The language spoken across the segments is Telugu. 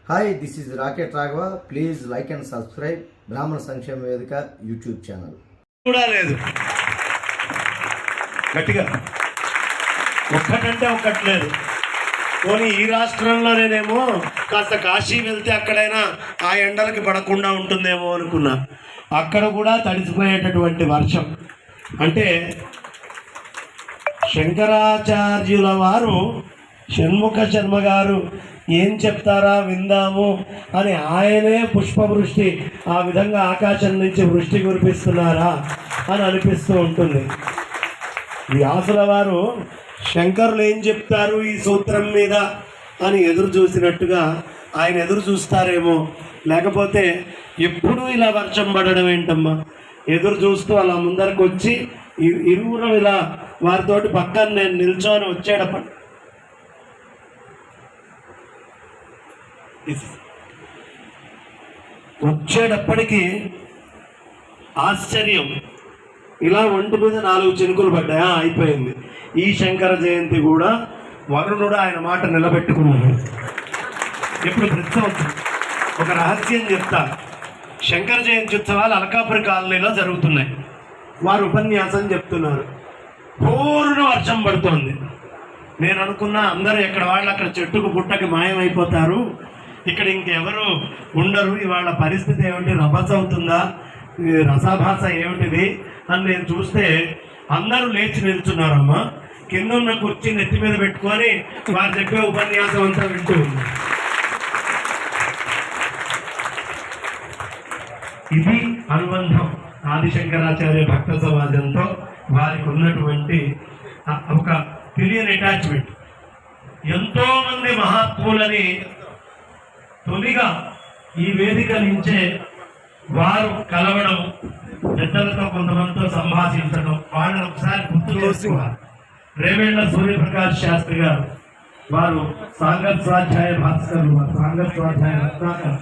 Hi, this is rocket Raghava. Please like and subscribe బ్రాహ్మణ సంక్షేమ వేదిక యూట్యూబ్ ఛానల్. కూడా లేదు, గట్టిగా ఒక్కటంటే ఒక్కటి లేదు. పోనీ ఈ రాష్ట్రంలోనేమో కాస్త కాశీ వెళ్తే అక్కడైనా ఆ ఎండలకి పడకుండా ఉంటుందేమో అనుకున్నా. అక్కడ కూడా తడిసిపోయేటటువంటి వర్షం. అంటే శంకరాచార్యుల వారు షణ్ముఖ శర్మ గారు ఏం చెప్తారా విందాము అని ఆయనే పుష్పవృష్టి ఆ విధంగా ఆకాశం నుంచి వృష్టి కురిపిస్తున్నారా అని అనిపిస్తూ ఉంటుంది. వ్యాసుల వారు శంకరులు ఏం చెప్తారు ఈ సూత్రం మీద అని ఎదురు చూసినట్టుగా ఆయన ఎదురు చూస్తారేమో. లేకపోతే ఎప్పుడూ ఇలా వర్షం పడడం ఏంటమ్మా, ఎదురు చూస్తూ అలా ముందరకు వచ్చి ఇరువురం ఇలా వారితోటి పక్కన నేను నిల్చొని వచ్చేటప్పటికి ఆశ్చర్యం, ఇలా ఒంటి మీద 4 చినుకులు పడ్డాయా, అయిపోయింది. ఈ శంకర జయంతి కూడా వరుణుడు ఆయన మాట నిలబెట్టుకున్నాడు. ఇప్పుడు ప్రతి ఒక రహస్యం చెప్తా. శంకర జయంతి ఉత్సవాలు అలకాపురి కాలనీలో జరుగుతున్నాయి. వారు ఉపన్యాసం చెప్తున్నారు. పూర్ణ వర్షం పడుతోంది. నేను అనుకున్నా అందరూ ఎక్కడ వాళ్ళు అక్కడ చెట్టుకు పుట్టకి మాయమైపోతారు, ఇక్కడ ఇంకెవరు ఉండరు, ఇవాళ పరిస్థితి ఏమిటి, రభస అవుతుందా, రసాభాస ఏమిటిది అని నేను చూస్తే అందరూ లేచి నిల్చున్నారమ్మా. కింద ఉన్న కుర్చీ నెత్తి మీద పెట్టుకొని వారు చెప్పే ఉపన్యాసం అంతా వింటూ ఉన్నారు. ఇది అనుబంధం ఆదిశంకరాచార్య భక్త సమాజంతో వారికి ఉన్నటువంటి ఒక తెలియని అటాచ్మెంట్. ఎంతోమంది మహాత్ములని తొలిగా ఈ వేదిక నుంచే వారు కలవడం, పెద్దలతో కొంతమందితో సంభాషించడం, వాళ్ళని ఒకసారి గుర్తు చేసుకోవాలి. రేవేళ్ల సూర్యప్రకాష్ శాస్త్రి గారు, వారు సాంగత్ స్వాధ్యాయ భాస్కర్లు, సాంగత్ స్వాధ్యాయ రత్నాకర్,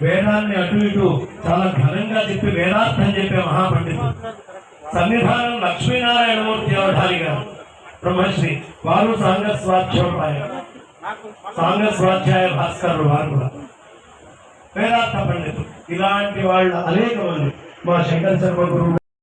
వేదాన్ని అటు ఇటు చాలా ఘనంగా చెప్పి వేదార్థం చెప్పే మహాపండితులు. సన్నిధానం లక్ష్మీనారాయణమూర్తి అవధాని గారు బ్రహ్మశ్రీ, వారు సాంగత్ స్వాధ్యాయ భాస్కర్లు, వారు కూడా వేదార్థ పండితులు. ఇలాంటి వాళ్ళ అనేక మంది మా శంకర శర్మ గురువు